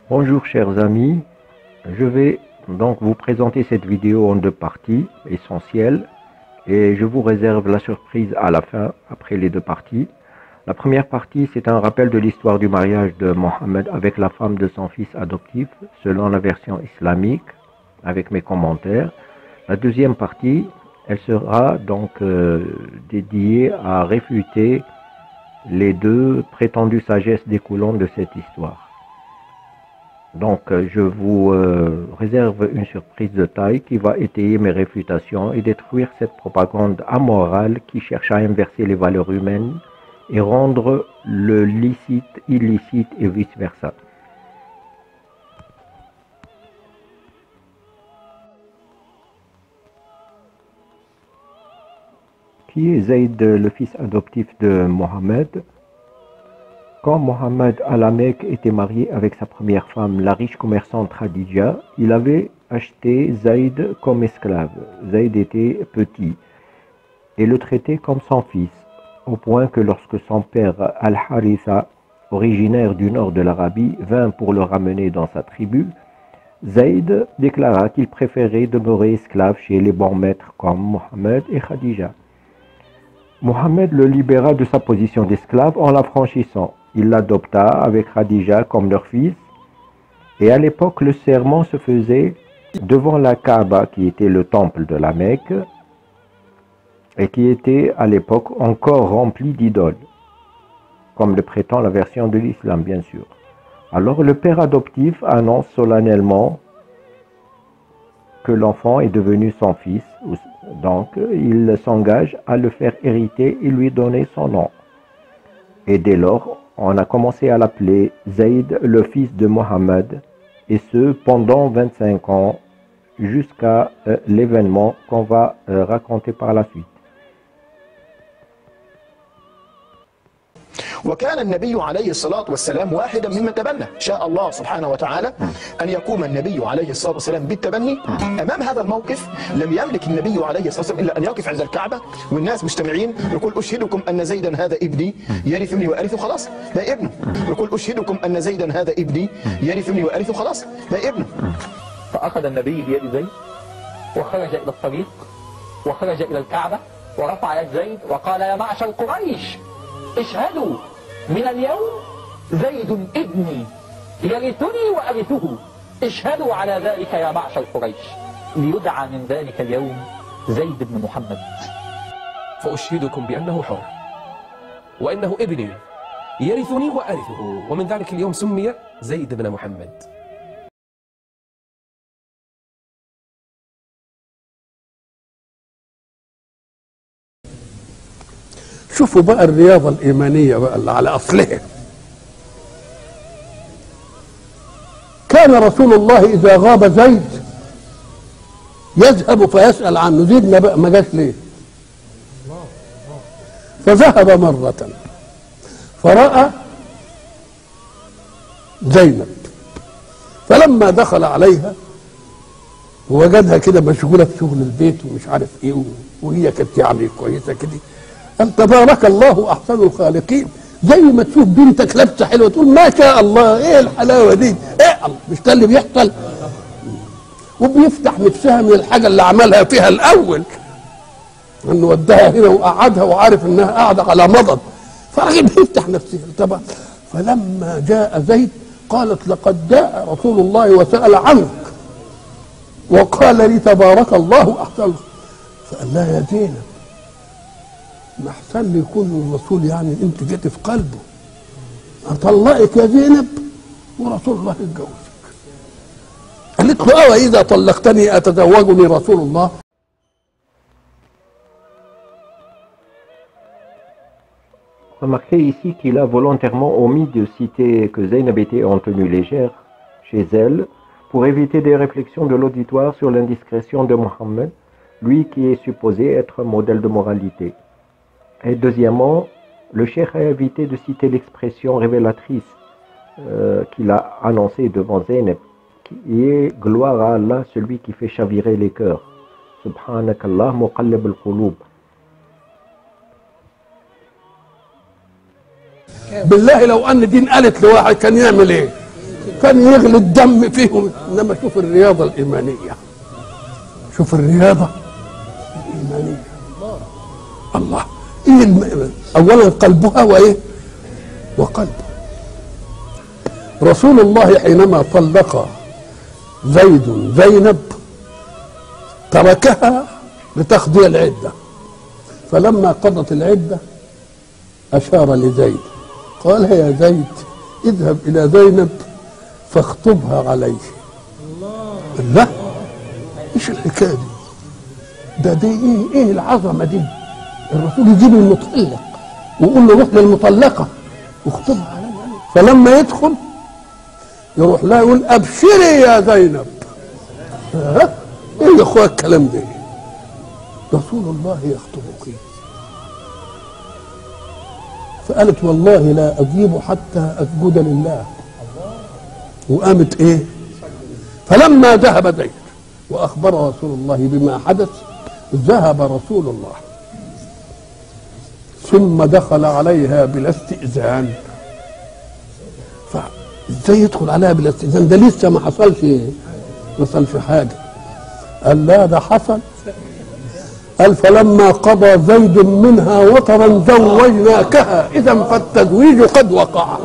Bonjour chers amis, je vais donc vous présenter cette vidéo en deux parties essentielles et je vous réserve la surprise à la fin après les deux parties. La première partie, c'est un rappel de l'histoire du mariage de Mohammed avec la femme de son fils adoptif selon la version islamique avec mes commentaires. La deuxième partie, elle sera donc dédiée à réfuter les deux prétendues sagesses découlant de cette histoire. Donc, je vous réserve une surprise de taille qui va étayer mes réfutations et détruire cette propagande amorale qui cherche à inverser les valeurs humaines et rendre le licite illicite et vice-versa. Qui est Zayd, le fils adoptif de Mohammed? Quand Mohammed à la Mecque était marié avec sa première femme, la riche commerçante Khadija, il avait acheté Zayd comme esclave. Zayd était petit et le traitait comme son fils, au point que lorsque son père Al-Haritha, originaire du nord de l'Arabie, vint pour le ramener dans sa tribu, Zayd déclara qu'il préférait demeurer esclave chez les bons maîtres comme Mohammed et Khadija. Mohammed le libéra de sa position d'esclave en l'affranchissant. Il l'adopta avec Khadija comme leur fils et à l'époque le serment se faisait devant la Kaaba qui était le temple de la Mecque et qui était à l'époque encore rempli d'idoles, comme le prétend la version de l'islam bien sûr. Alors le père adoptif annonce solennellement que l'enfant est devenu son fils, donc il s'engage à le faire hériter et lui donner son nom. Et dès lors, on a commencé à l'appeler Zayd, le fils de Mohammed, et ce pendant 25 ans, jusqu'à l'événement qu'on va raconter par la suite. وكان النبي عليه الصلاة والسلام واحدا ممن تبنى. شاء الله سبحانه وتعالى أن يقوم النبي عليه الصلاة والسلام بالتبني. أمام هذا الموقف لم يملك النبي عليه الصلاة والسلام إلا أن يقف عند الكعبة والناس مجتمعين يقول أشهدكم أن زيدا هذا ابني يرثني وأرث خلاص ده ابنه. يقول أشهدكم أن زيدا هذا ابني يرثني وأرث خلاص ده ابنه. فأخذ النبي بيد زيد وخرج إلى الطريق وخرج إلى الكعبة ورفع يد زيد وقال يا معشر قريش اشهدوا من اليوم زيد ابني يرثني وأرثه اشهدوا على ذلك يا معشر قريش ليدعى من ذلك اليوم زيد بن محمد. فأشهدكم بأنه حر وأنه ابني يرثني وأرثه ومن ذلك اليوم سمي زيد بن محمد. شوفوا بقى الرياضة الإيمانية بقى اللي على أصلها. كان رسول الله إذا غاب زيد يذهب فيسأل عنه، زيدنا بقى ما جاش ليه؟ فذهب مرة فرأى زينب، فلما دخل عليها ووجدها كده مشغولة في شغل البيت ومش عارف إيه، وهي كانت يعني كويسة كده، قال تبارك الله احسن الخالقين. زي ما تشوف بنتك لابسه حلوه تقول ما شاء الله ايه الحلاوه دي، ايه مش ده اللي بيحصل؟ وبيفتح نفسها من الحاجه اللي عملها فيها الاول، انه وداها هنا وقعدها وعارف انها قاعده على مضض، فالراجل بيفتح نفسه طبعا. فلما جاء زيد قالت لقد جاء رسول الله وسال عنك وقال لي تبارك الله احسن. فقال لها يا زينب ما احسن لي يكون الرسول يعني انت جيت في قلبه، اطلقك يا زينب ورسول الله يتجوزك. قالت له اه واذا طلقتني اتزوجني رسول الله. Remarquez ici qu'il a volontairement omis de citer que Zaynab était en tenue légère chez elle pour éviter des réflexions de l'auditoire sur l'indiscrétion de Mohammed, lui qui est supposé être un modèle de moralité. Et deuxièmement, le cheikh a évité de citer l'expression révélatrice qu'il a annoncée devant Zaynab, qui est gloire à Allah, celui qui fait chavirer les cœurs. Subhanakallah muqallib al-qulub. بالله لو ان دين قالت لواحد كان يعمل ايه؟ كان يغلي الدم فيهم. انما شوف الرياضه الايمانيه، شوف الرياضه الايمانيه. الله ايه اولا قلبها وايه وقلبه. رسول الله حينما طلق زيد زينب تركها لتقضي العده، فلما قضت العده اشار لزيد قال يا زيد اذهب الى زينب فاخطبها عليه. لا ايش الحكايه دي؟ دي ايه العظمه دي؟ الرسول يجيب المطلق ويقول له روح للمطلقه واخطبها عليه. فلما يدخل يروح لا يقول ابشري يا زينب. ها ايه يا اخويا الكلام ده؟ رسول الله يخطبك. فقالت والله لا اجيب حتى اسجد لله. وقامت ايه؟ فلما ذهب زيد واخبر رسول الله بما حدث ذهب رسول الله ثم دخل عليها بلا استئذان. فازاي يدخل عليها بلا استئذان؟ ده لسه ما حصلش حاجه. قال لا ده حصل. قال فلما قضى زيد منها وطرا زوجناكها اذا فالتزويج قد وقع.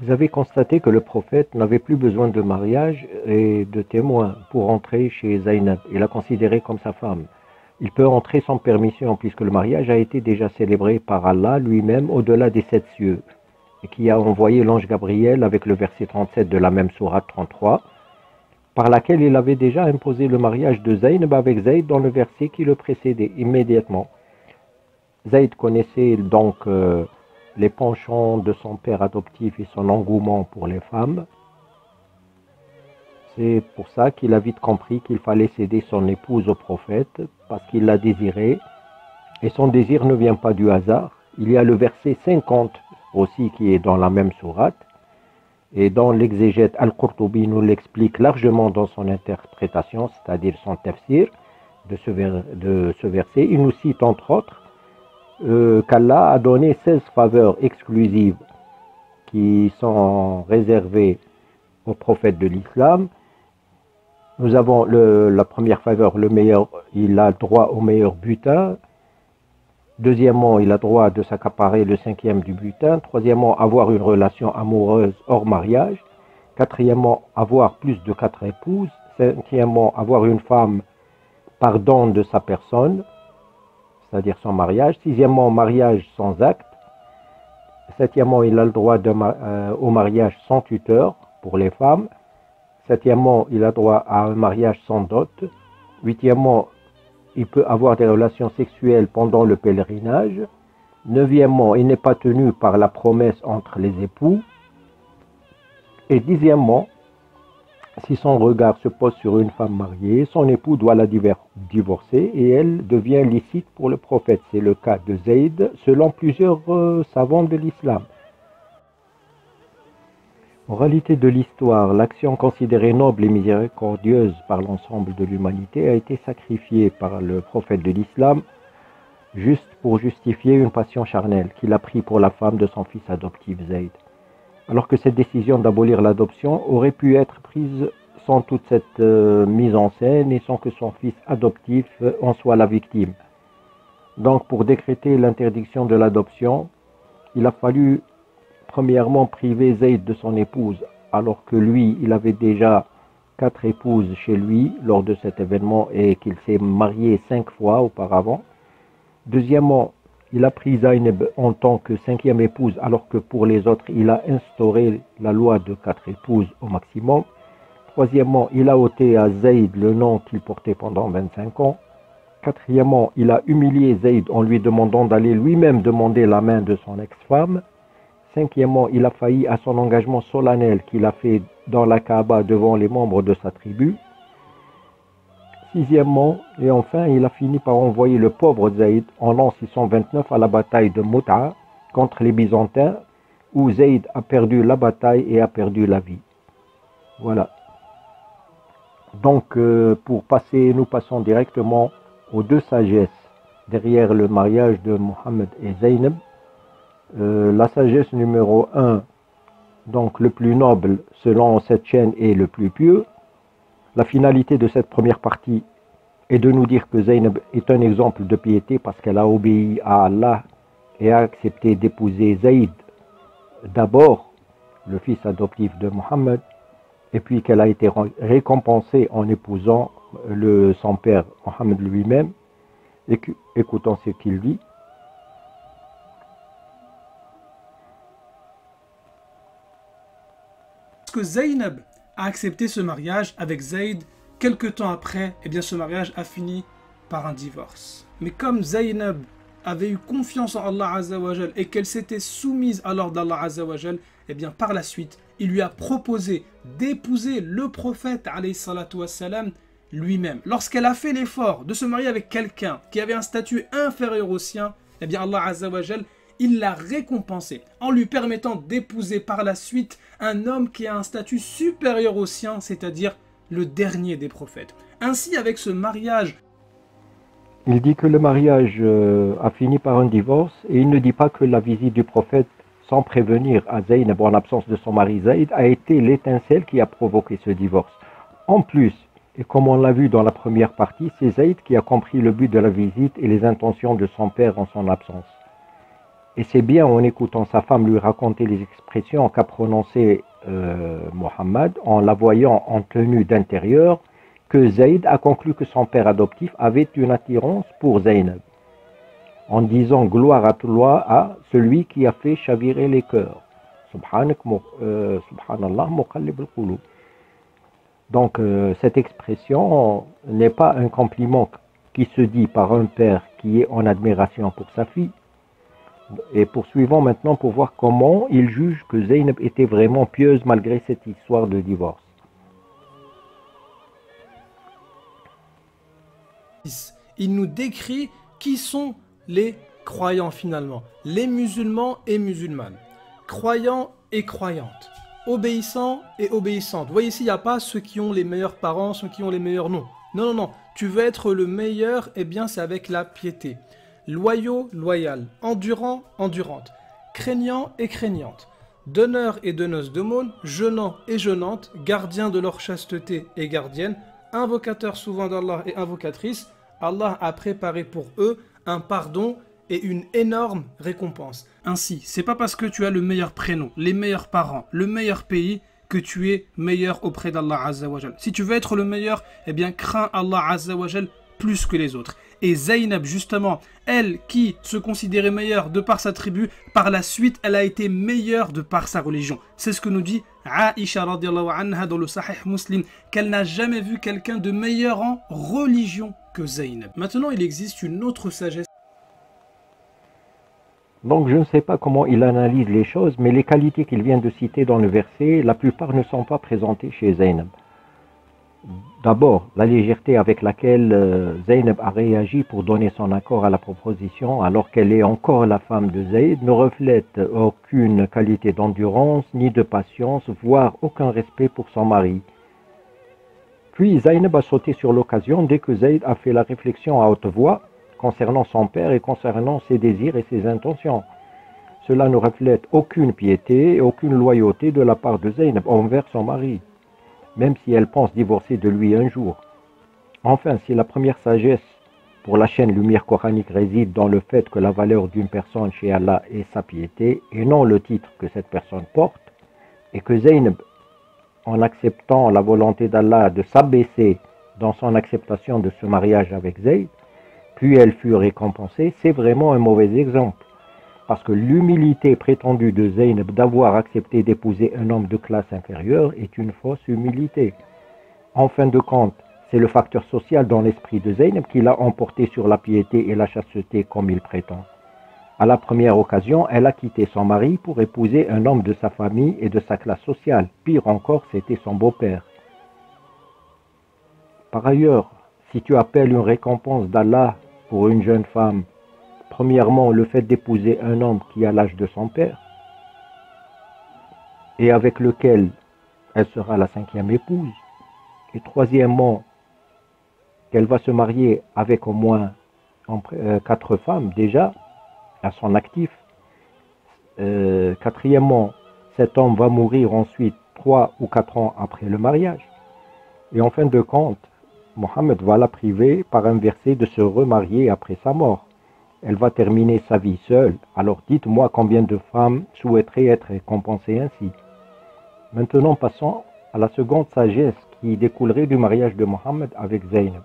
Vous avez constaté que le prophète n'avait plus besoin de mariage et de témoins pour entrer chez Zaynab. Il l'a considérée comme sa femme. Il peut entrer sans permission puisque le mariage a été déjà célébré par Allah lui-même au-delà des 7 cieux, et qui a envoyé l'ange Gabriel avec le verset 37 de la même sourate 33, par laquelle il avait déjà imposé le mariage de Zaynab avec Zayd dans le verset qui le précédait immédiatement. Zayd connaissait donc les penchants de son père adoptif et son engouement pour les femmes. C'est pour ça qu'il a vite compris qu'il fallait céder son épouse au prophète parce qu'il la désirait. Et son désir ne vient pas du hasard. Il y a le verset 50 aussi qui est dans la même sourate. Et dans l'exégète Al-Qurtubi nous l'explique largement dans son interprétation, c'est-à-dire son tafsir de ce verset. Il nous cite entre autres qu'Allah a donné 16 faveurs exclusives qui sont réservées aux prophètes de l'islam. Nous avons la première faveur, le meilleur, il a droit au meilleur butin. Deuxièmement, il a droit de s'accaparer le 5e du butin. Troisièmement, avoir une relation amoureuse hors mariage. Quatrièmement, avoir plus de 4 épouses. Cinquièmement, avoir une femme par don de sa personne, c'est-à-dire son mariage. Sixièmement, mariage sans acte. Septièmement, il a le droit au mariage sans tuteur pour les femmes. Septièmement, il a droit à un mariage sans dot. Huitièmement, il peut avoir des relations sexuelles pendant le pèlerinage. Neuvièmement, il n'est pas tenu par la promesse entre les époux. Et dixièmement, si son regard se pose sur une femme mariée, son époux doit la divorcer et elle devient licite pour le prophète. C'est le cas de Zayd selon plusieurs savants de l'islam. Moralité de l'histoire, l'action considérée noble et miséricordieuse par l'ensemble de l'humanité a été sacrifiée par le prophète de l'islam juste pour justifier une passion charnelle qu'il a pris pour la femme de son fils adoptif Zayd. Alors que cette décision d'abolir l'adoption aurait pu être prise sans toute cette mise en scène et sans que son fils adoptif en soit la victime. Donc pour décréter l'interdiction de l'adoption, il a fallu premièrement priver Zayd de son épouse, alors que lui, il avait déjà 4 épouses chez lui lors de cet événement et qu'il s'est marié 5 fois auparavant. Deuxièmement, il a pris Zaynab en tant que 5e épouse, alors que pour les autres, il a instauré la loi de 4 épouses au maximum. Troisièmement, il a ôté à Zayd le nom qu'il portait pendant 25 ans. Quatrièmement, il a humilié Zayd en lui demandant d'aller lui-même demander la main de son ex-femme. Cinquièmement, il a failli à son engagement solennel qu'il a fait dans la Kaaba devant les membres de sa tribu. Sixièmement, et enfin, il a fini par envoyer le pauvre Zayd en l'an 629 à la bataille de Mouta contre les Byzantins, où Zayd a perdu la bataille et a perdu la vie. Voilà. Donc, pour passer, nous passons directement aux 2 sagesses derrière le mariage de Mohammed et Zaynab. La sagesse numéro 1, donc le plus noble selon cette chaîne est le plus pieux. La finalité de cette première partie est de nous dire que Zaynab est un exemple de piété parce qu'elle a obéi à Allah et a accepté d'épouser Zayd, d'abord le fils adoptif de Mohammed, et puis qu'elle a été récompensée en épousant son père Mohammed lui-même. Écoutons ce qu'il dit. Parce que Zaynab a accepté ce mariage avec Zayd, quelque temps après, eh bien ce mariage a fini par un divorce. Mais comme Zaynab avait eu confiance en Allah Azzawajal et qu'elle s'était soumise à l'ordre d'Allah Azzawajal, eh bien par la suite, il lui a proposé d'épouser le prophète alayhi salatu wassalam lui-même. Lorsqu'elle a fait l'effort de se marier avec quelqu'un qui avait un statut inférieur au sien, eh bien Allah Azzawajal, il l'a récompensé en lui permettant d'épouser par la suite un homme qui a un statut supérieur au sien, c'est-à-dire le dernier des prophètes. Ainsi, avec ce mariage, il dit que le mariage a fini par un divorce et il ne dit pas que la visite du prophète sans prévenir à Zaynab en l'absence de son mari Zayd a été l'étincelle qui a provoqué ce divorce. En plus, et comme on l'a vu dans la première partie, c'est Zayd qui a compris le but de la visite et les intentions de son père en son absence. Et c'est bien en écoutant sa femme lui raconter les expressions qu'a prononcées Mohammed, en la voyant en tenue d'intérieur, que Zayd a conclu que son père adoptif avait une attirance pour Zaynab, en disant gloire à toi, à celui qui a fait chavirer les cœurs. Subhanallah, muqallib al-qulub. Donc cette expression n'est pas un compliment qui se dit par un père qui est en admiration pour sa fille. Et poursuivons maintenant pour voir comment il juge que Zaynab était vraiment pieuse malgré cette histoire de divorce. il nous décrit qui sont les croyants finalement, les musulmans et musulmanes, croyants et croyantes, obéissants et obéissantes. Vous voyez ici, il n'y a pas ceux qui ont les meilleurs parents, ceux qui ont les meilleurs noms. Non, non, non, tu veux être le meilleur, eh bien c'est avec la piété. Loyaux, loyal, endurant, endurante, craignant et craignante, donneur et donneuse d'aumône, jeûnant et jeûnante, gardien de leur chasteté et gardienne, invocateurs souvent d'Allah et invocatrices. Allah a préparé pour eux un pardon et une énorme récompense. Ainsi, c'est pas parce que tu as le meilleur prénom, les meilleurs parents, le meilleur pays que tu es meilleur auprès d'Allah Azza wa Jal. Si tu veux être le meilleur, eh bien crains Allah Azza wa Jal plus que les autres. Et Zaynab, justement, elle qui se considérait meilleure de par sa tribu, par la suite, elle a été meilleure de par sa religion. C'est ce que nous dit Aïcha radiallahu anha dans le Sahih Muslim, qu'elle n'a jamais vu quelqu'un de meilleur en religion que Zaynab. Maintenant, il existe une autre sagesse. Donc je ne sais pas comment il analyse les choses, mais les qualités qu'il vient de citer dans le verset, la plupart ne sont pas présentées chez Zaynab. D'abord, la légèreté avec laquelle Zaynab a réagi pour donner son accord à la proposition, alors qu'elle est encore la femme de Zayd, ne reflète aucune qualité d'endurance ni de patience, voire aucun respect pour son mari. Puis Zaynab a sauté sur l'occasion dès que Zayd a fait la réflexion à haute voix concernant son père et concernant ses désirs et ses intentions. Cela ne reflète aucune piété et aucune loyauté de la part de Zaynab envers son mari, même si elle pense divorcer de lui un jour. Enfin, si la première sagesse pour la chaîne lumière coranique réside dans le fait que la valeur d'une personne chez Allah est sa piété et non le titre que cette personne porte, et que Zaynab, en acceptant la volonté d'Allah de s'abaisser dans son acceptation de ce mariage avec Zayd, puis elle fut récompensée, c'est vraiment un mauvais exemple. Parce que l'humilité prétendue de Zaynab d'avoir accepté d'épouser un homme de classe inférieure est une fausse humilité. En fin de compte, c'est le facteur social dans l'esprit de Zaynab qui l'a emporté sur la piété et la chasteté comme il prétend. À la première occasion, elle a quitté son mari pour épouser un homme de sa famille et de sa classe sociale. Pire encore, c'était son beau-père. Par ailleurs, si tu appelles une récompense d'Allah pour une jeune femme, premièrement, le fait d'épouser un homme qui a l'âge de son père et avec lequel elle sera la 5e épouse. Et troisièmement, qu'elle va se marier avec au moins 4 femmes déjà à son actif. Quatrièmement, cet homme va mourir ensuite 3 ou 4 ans après le mariage. Et en fin de compte, Mohammed va la priver par un verset de se remarier après sa mort. Elle va terminer sa vie seule. Alors dites-moi combien de femmes souhaiteraient être récompensées ainsi. Maintenant passons à la seconde sagesse qui découlerait du mariage de Mohammed avec Zaynab.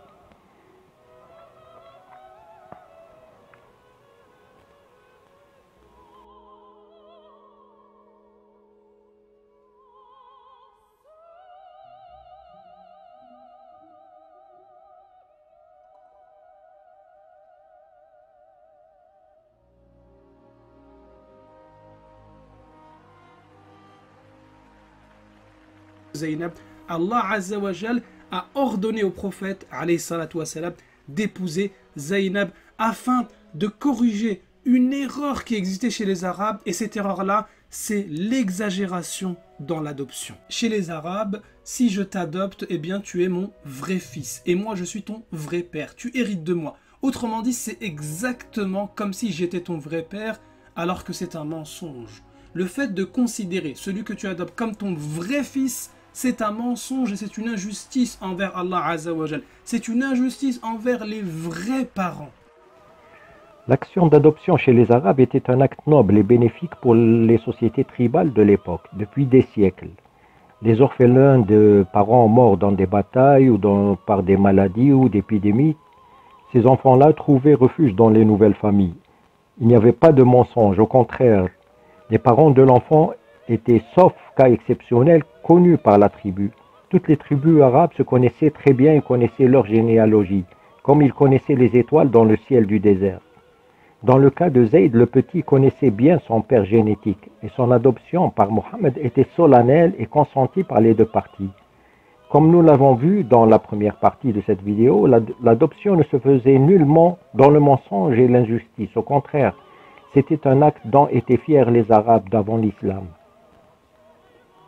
Zaynab, Allah Azza wa Jal a ordonné au prophète alayhi salatu wassalam, d'épouser Zaynab afin de corriger une erreur qui existait chez les Arabes, et cette erreur-là, c'est l'exagération dans l'adoption. Chez les Arabes, si je t'adopte, eh bien tu es mon vrai fils et moi je suis ton vrai père, tu hérites de moi. Autrement dit, c'est exactement comme si j'étais ton vrai père, alors que c'est un mensonge. Le fait de considérer celui que tu adoptes comme ton vrai fils, c'est un mensonge et c'est une injustice envers Allah Azza wa Jal. C'est une injustice envers les vrais parents. L'action d'adoption chez les Arabes était un acte noble et bénéfique pour les sociétés tribales de l'époque, depuis des siècles. Les orphelins de parents morts dans des batailles ou par des maladies ou d'épidémies, ces enfants-là trouvaient refuge dans les nouvelles familles. Il n'y avait pas de mensonge, au contraire, les parents de l'enfant étaient, sauf cas exceptionnels, connus par la tribu. Toutes les tribus arabes se connaissaient très bien et connaissaient leur généalogie, comme ils connaissaient les étoiles dans le ciel du désert. Dans le cas de Zayd, le petit connaissait bien son père génétique et son adoption par Mohammed était solennelle et consentie par les deux parties. Comme nous l'avons vu dans la première partie de cette vidéo, l'adoption ne se faisait nullement dans le mensonge et l'injustice. Au contraire, c'était un acte dont étaient fiers les Arabes d'avant l'islam.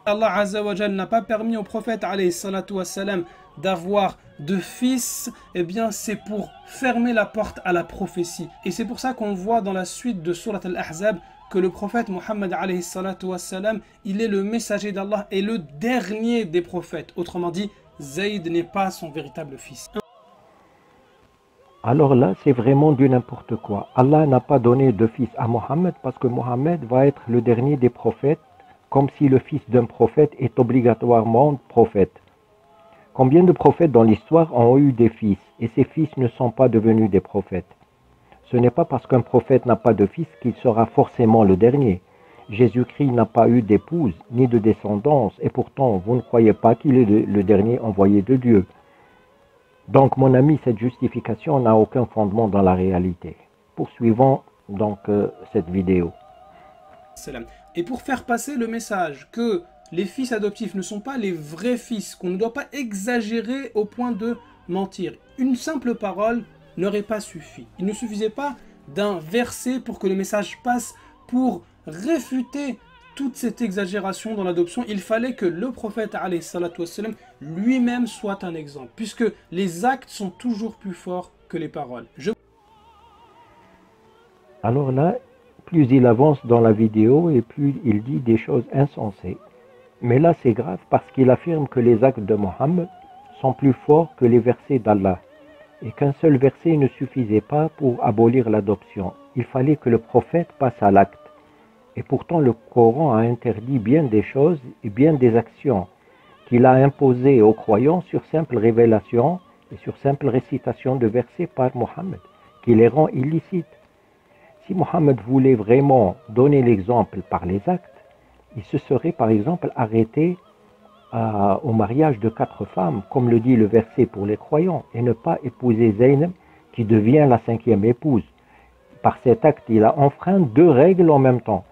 Allah Azza wa Jal n'a pas permis au prophète alayhi salatu wassalam d'avoir de fils, eh bien c'est pour fermer la porte à la prophétie. Et c'est pour ça qu'on voit dans la suite de Surat Al-Ahzab que le prophète Muhammad alayhi salatu wassalam, il est le messager d'Allah et le dernier des prophètes. Autrement dit, Zayd n'est pas son véritable fils. Alors là, c'est vraiment du n'importe quoi. Allah n'a pas donné de fils à Mohammed parce que Mohammed va être le dernier des prophètes, comme si le fils d'un prophète est obligatoirement prophète. Combien de prophètes dans l'histoire ont eu des fils et ces fils ne sont pas devenus des prophètes? Ce n'est pas parce qu'un prophète n'a pas de fils qu'il sera forcément le dernier. Jésus-Christ n'a pas eu d'épouse ni de descendance et pourtant vous ne croyez pas qu'il est le dernier envoyé de Dieu. Donc mon ami, cette justification n'a aucun fondement dans la réalité. Poursuivons donc cette vidéo. Et pour faire passer le message que les fils adoptifs ne sont pas les vrais fils, qu'on ne doit pas exagérer au point de mentir, une simple parole n'aurait pas suffi. Il ne suffisait pas d'un verset pour que le message passe, pour réfuter toute cette exagération dans l'adoption. Il fallait que le prophète alayhi salatu wassalam lui-même soit un exemple, puisque les actes sont toujours plus forts que les paroles. Alors là, plus il avance dans la vidéo et plus il dit des choses insensées. Mais là c'est grave parce qu'il affirme que les actes de Mohammed sont plus forts que les versets d'Allah et qu'un seul verset ne suffisait pas pour abolir l'adoption. Il fallait que le prophète passe à l'acte. Et pourtant le Coran a interdit bien des choses et bien des actions qu'il a imposées aux croyants sur simple révélation et sur simple récitation de versets par Mohammed, qui les rend illicites. Si Mohammed voulait vraiment donner l'exemple par les actes, il se serait par exemple arrêté au mariage de 4 femmes, comme le dit le verset pour les croyants, et ne pas épouser Zaynab, qui devient la 5e épouse. Par cet acte, il a enfreint 2 règles en même temps,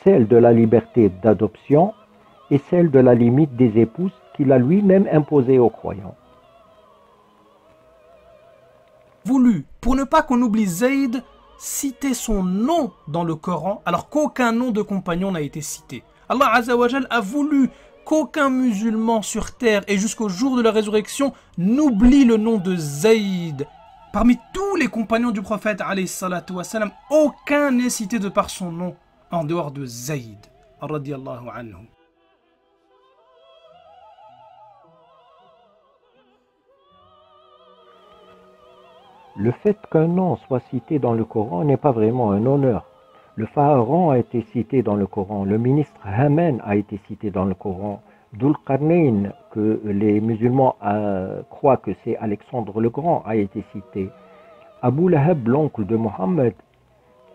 celle de la liberté d'adoption et celle de la limite des épouses qu'il a lui-même imposée aux croyants. Voulu, pour ne pas qu'on oublie Zayd, citer son nom dans le Coran, alors qu'aucun nom de compagnon n'a été cité. Allah Azza wa Jal a voulu qu'aucun musulman sur terre et jusqu'au jour de la résurrection n'oublie le nom de Zayd. Parmi tous les compagnons du prophète, alayhi salatu wassalam, aucun n'est cité de par son nom, en dehors de Zayd, radiyallahu anhu. Le fait qu'un nom soit cité dans le Coran n'est pas vraiment un honneur. Le pharaon a été cité dans le Coran, le ministre Haman a été cité dans le Coran, Dhul Qarnayn, que les musulmans croient que c'est Alexandre le Grand, a été cité. Abu Lahab, l'oncle de Mohammed,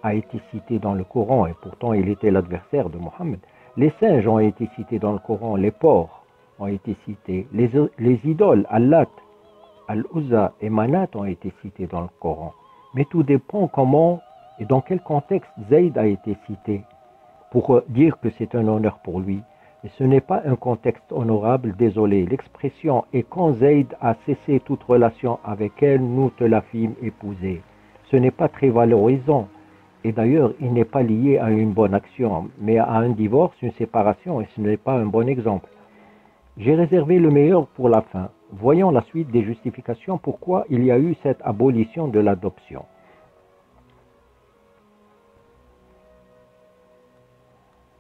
a été cité dans le Coran, et pourtant il était l'adversaire de Mohammed. Les singes ont été cités dans le Coran, les porcs ont été cités, les idoles, Allat, Al-Uzza et Manat ont été cités dans le Coran. Mais tout dépend comment et dans quel contexte Zayd a été cité pour dire que c'est un honneur pour lui. Et ce n'est pas un contexte honorable, désolé. L'expression est quand Zayd a cessé toute relation avec elle, nous te la fîmes épouser. Ce n'est pas très valorisant. Et d'ailleurs, il n'est pas lié à une bonne action, mais à un divorce, une séparation, et ce n'est pas un bon exemple. J'ai réservé le meilleur pour la fin. Voyons la suite des justifications pourquoi il y a eu cette abolition de l'adoption.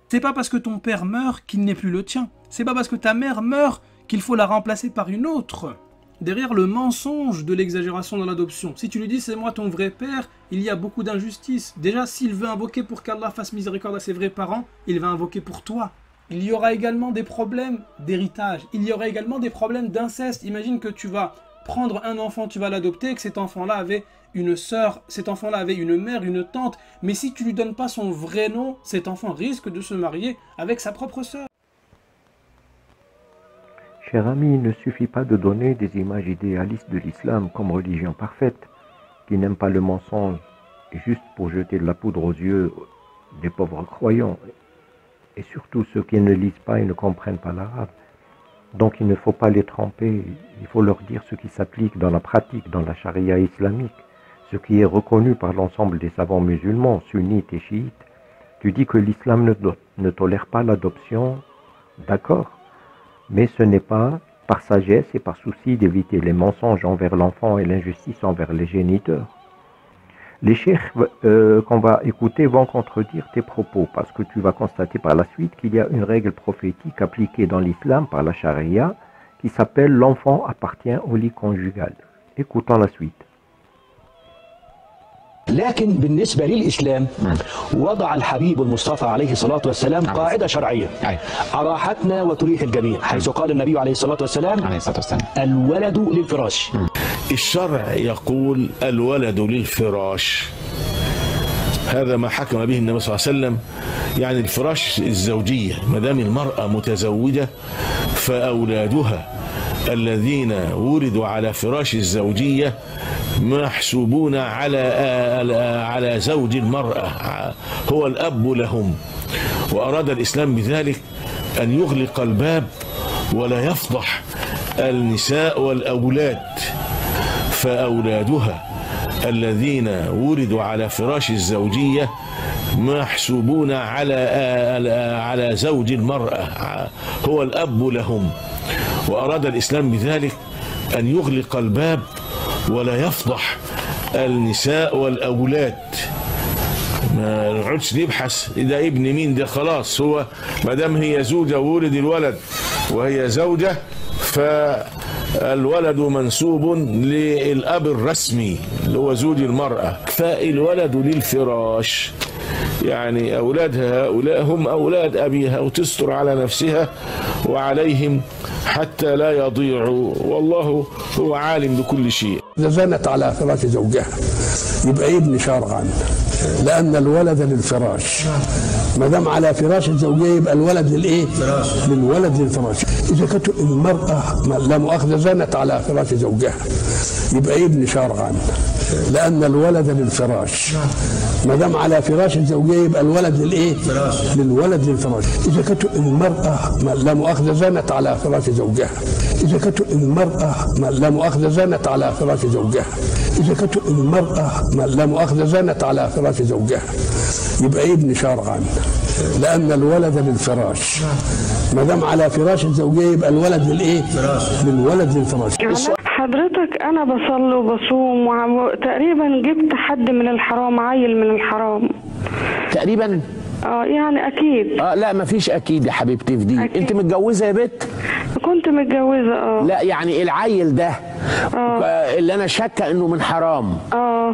C'est pas parce que ton père meurt qu'il n'est plus le tien. C'est pas parce que ta mère meurt qu'il faut la remplacer par une autre. Derrière le mensonge de l'exagération dans l'adoption, si tu lui dis c'est moi ton vrai père, il y a beaucoup d'injustice. Déjà, s'il veut invoquer pour qu'Allah fasse miséricorde à ses vrais parents, il va invoquer pour toi. Il y aura également des problèmes d'héritage. Il y aura également des problèmes d'inceste. Imagine que tu vas prendre un enfant, tu vas l'adopter, et que cet enfant-là avait une sœur, cet enfant-là avait une mère, une tante. Mais si tu lui donnes pas son vrai nom, cet enfant risque de se marier avec sa propre sœur. Cher ami, il ne suffit pas de donner des images idéalistes de l'islam comme religion parfaite, qui n'aime pas le mensonge, juste pour jeter de la poudre aux yeux des pauvres croyants. Et surtout ceux qui ne lisent pas et ne comprennent pas l'arabe. Donc il ne faut pas les tromper, il faut leur dire ce qui s'applique dans la pratique, dans la charia islamique, ce qui est reconnu par l'ensemble des savants musulmans, sunnites et chiites. Tu dis que l'islam ne tolère pas l'adoption, d'accord, mais ce n'est pas par sagesse et par souci d'éviter les mensonges envers l'enfant et l'injustice envers les géniteurs. Les cheikhs qu'on va écouter vont contredire tes propos parce que tu vas constater par la suite qu'il y a une règle prophétique appliquée dans l'islam par la charia qui s'appelle l'enfant appartient au lit conjugal. Écoutons la suite. لكن بالنسبة للإسلام وضع الحبيب المصطفى عليه الصلاة والسلام قاعدة شرعية أراحتنا وتريح الجميع حيث قال النبي عليه الصلاة والسلام الولد للفراش. الشرع يقول الولد للفراش، هذا ما حكم به النبي صلى الله عليه وسلم. يعني الفراش الزوجية، ما دام المرأة متزوجة فأولادها الذين ولدوا على فراش الزوجية محسوبون على زوج المرأة، هو الأب لهم. وأراد الإسلام بذلك أن يغلق الباب ولا يفضح النساء والأولاد، فأولادها الذين ولدوا على فراش الزوجية محسوبون على زوج المرأة، هو الأب لهم. وأراد الإسلام بذلك أن يغلق الباب ولا يفضح النساء والأولاد. ما نقعدش نبحث ده ابن مين، ده خلاص هو ما دام هي زوجة وولد الولد وهي زوجة فالولد منسوب للأب الرسمي اللي هو زوج المرأة، فالولد للفراش، يعني أولادها هؤلاء هم أولاد أبيها وتستر على نفسها وعليهم حتى لا يضيعوا، والله هو عالم بكل شيء. إذا زنت على فراش زوجها يبقى يبني شرعا، لأن الولد للفراش، ما دام على فراش الزوجية يبقى الولد للإيه؟ للولد للفراش. إذا كانت المرأة لا مؤاخذة زنت على فراش زوجها يبقى يبني شرعا، لأن الولد للفراش، ما دام على فراش الزوجية يبقى الولد للإيه؟ للولد للفراش. إذا كانت المرأة لا مؤاخذة زنت على فراش زوجها، إذا كانت المرأة لا مؤاخذة زنت على فراش زوجها، إذا كانت المرأة لا مؤاخذة زنت على فراش زوجها يبقى يبني شرعا، لأن الولد للفراش، ما دام على فراش الزوجية يبقى الولد للإيه؟ للولد للفراش. حضرتك انا بصلي وبصوم وتقريبا جبت حد من الحرام، عيل من الحرام تقريبا. يعني اكيد. لا مفيش اكيد يا حبيبتي في دي. أكيد. انت متجوزه يا بت؟ كنت متجوزه. لا يعني العيل ده اللي انا شاكه انه من حرام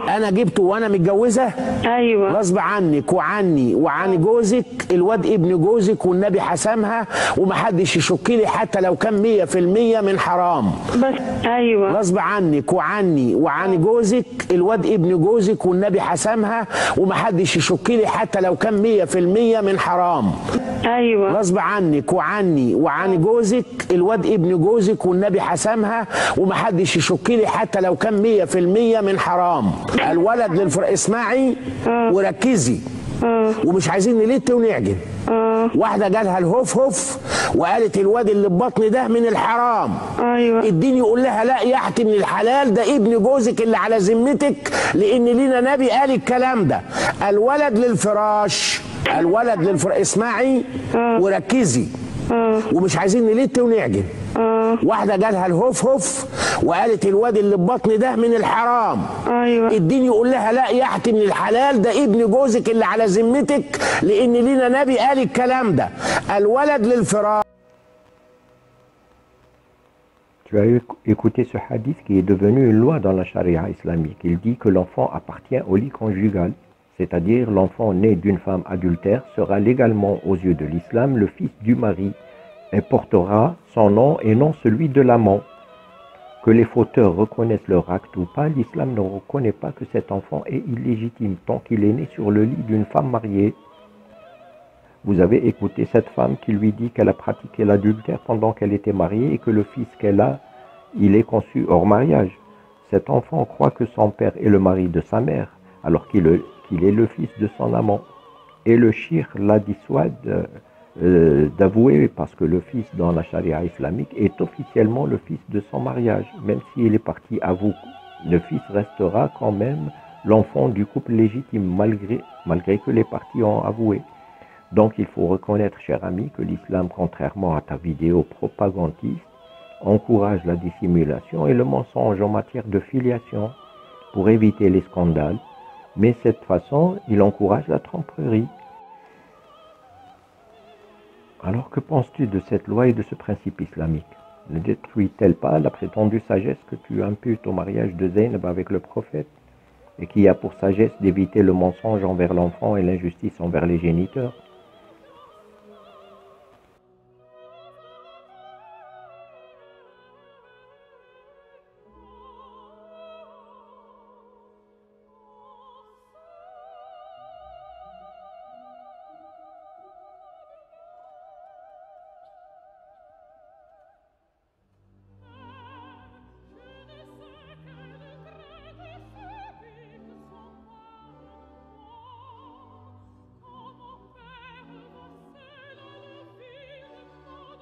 انا جبته وانا متجوزه. ايوه غصب عنك وعني وعن جوزك، الواد ابن جوزك والنبي حسمها ومحدش يشك لي حتى لو كان 100% من حرام. بس ايوه غصب عنك وعني وعن جوزك، الواد ابن جوزك والنبي حسمها ومحدش يشك لي حتى لو كان 100% من حرام. ايوه غصب عنك وعني وعن جوزك، الواد ابن جوزك والنبي حسمها ومحدش يشك لي حتى لو كان 100% من حرام. الولد اسمعي وركزي ومش عايزين نلت ونعجن. واحده جالها الهوف هوف وقالت الواد اللي ببطني ده من الحرام. ايوه الدين يقول لها لا يا اختي من الحلال، ده ابن جوزك اللي على ذمتك، لان لينا نبي قال الكلام ده. الولد للفراش، الولد للفراش. اسمعي وركزي ومش عايزين نلت ونعجن. واحده جالها الهوف هوف وقالت الواد اللي ببطني ده من الحرام. ايوه الدين يقول لها لا يا اختي من الحلال، ده ابن جوزك اللي على ذمتك، لان لينا نبي قال الكلام ده. الولد للفراش. Tu as écouté ce hadith qui est devenu une loi dans la charia islamique. Il dit que l'enfant appartient au lit conjugal, c'est-à-dire l'enfant né d'une femme adultère sera légalement aux yeux de l'islam le fils du mari et portera son nom et non celui de l'amant. Que les fauteurs reconnaissent leur acte ou pas, l'islam ne reconnaît pas que cet enfant est illégitime tant qu'il est né sur le lit d'une femme mariée. Vous avez écouté cette femme qui lui dit qu'elle a pratiqué l'adultère pendant qu'elle était mariée et que le fils qu'elle a, il est conçu hors mariage. Cet enfant croit que son père est le mari de sa mère, alors qu'il est le fils de son amant. Et le shirk la dissuade d'avouer, parce que le fils dans la charia islamique est officiellement le fils de son mariage. Même s'il est parti à vous, le fils restera quand même l'enfant du couple légitime, malgré que les parties ont avoué. Donc il faut reconnaître, cher ami, que l'islam, contrairement à ta vidéo propagandiste, encourage la dissimulation et le mensonge en matière de filiation pour éviter les scandales, mais cette façon, il encourage la tromperie. Alors que penses-tu de cette loi et de ce principe islamique? Ne détruit-elle pas la prétendue sagesse que tu imputes au mariage de Zaynab avec le prophète et qui a pour sagesse d'éviter le mensonge envers l'enfant et l'injustice envers les géniteurs?